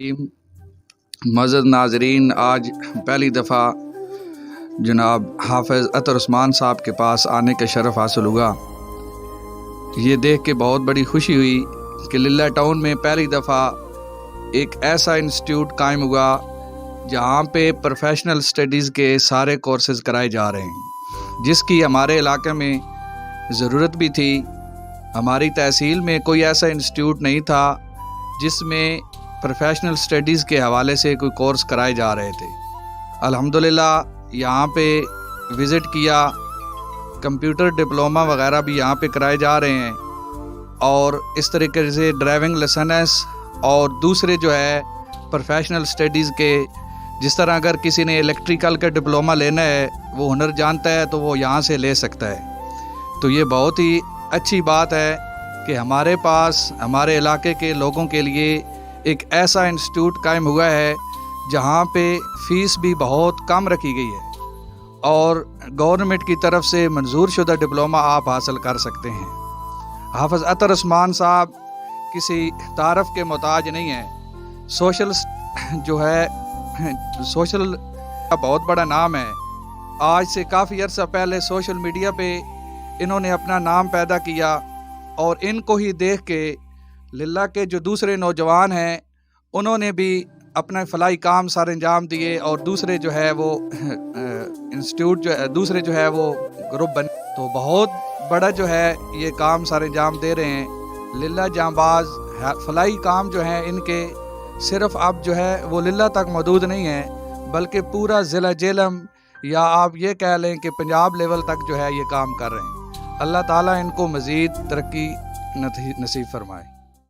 معزز ناظرین، آج پہلی دفعہ جناب حافظ عطر عثمان صاحب کے پاس آنے کا شرف حاصل ہوا۔ یہ دیکھ کے بہت بڑی خوشی ہوئی کہ للہ ٹاؤن میں پہلی دفعہ ایک ایسا انسٹیٹیوٹ قائم ہوا جہاں پہ پروفیشنل سٹڈیز کے سارے کورسز کرائے جا رہے ہیں، جس کی ہمارے علاقے میں ضرورت بھی تھی۔ ہماری تحصیل میں کوئی ایسا انسٹیٹیوٹ نہیں تھا جس میں پروفیشنل سٹڈیز کے حوالے سے کوئی کورس کرائے جا رہے تھے۔ الحمدللہ یہاں پہ وزٹ کیا، کمپیوٹر ڈپلومہ وغیرہ بھی یہاں پہ کرائے جا رہے ہیں، اور اس طریقے سے ڈرائیونگ لائسنس اور دوسرے جو ہے پروفیشنل سٹڈیز کے، جس طرح اگر کسی نے الیکٹریکل کا ڈپلومہ لینا ہے، وہ ہنر جانتا ہے تو وہ یہاں سے لے سکتا ہے۔ تو یہ بہت ہی اچھی بات ہے کہ ہمارے پاس ہمارے علاقے کے لوگوں کے لیے ایک ایسا انسٹیٹیوٹ قائم ہوا ہے جہاں پہ فیس بھی بہت کم رکھی گئی ہے، اور گورنمنٹ کی طرف سے منظور شدہ ڈپلومہ آپ حاصل کر سکتے ہیں۔ حافظ عطر عثمان صاحب کسی تعارف کے محتاج نہیں ہیں، سوشل کا بہت بڑا نام ہے۔ آج سے کافی عرصہ پہلے سوشل میڈیا پہ انہوں نے اپنا نام پیدا کیا، اور ان کو ہی دیکھ کے للہ کے جو دوسرے نوجوان ہیں انہوں نے بھی اپنا فلاحی کام سر انجام دیے، اور دوسرے جو ہے وہ انسٹیٹیوٹ جو ہے دوسرے جو ہے وہ گروپ بنے، تو بہت بڑا جو ہے یہ کام سر انجام دے رہے ہیں۔ للہ جانباز فلاحی کام جو ہیں ان کے صرف اب جو ہے وہ للہ تک محدود نہیں ہیں، بلکہ پورا ضلع جہلم، یا آپ یہ کہہ لیں کہ پنجاب لیول تک جو ہے یہ کام کر رہے ہیں۔ اللہ تعالیٰ ان کو مزید ترقی نصیب فرمائے۔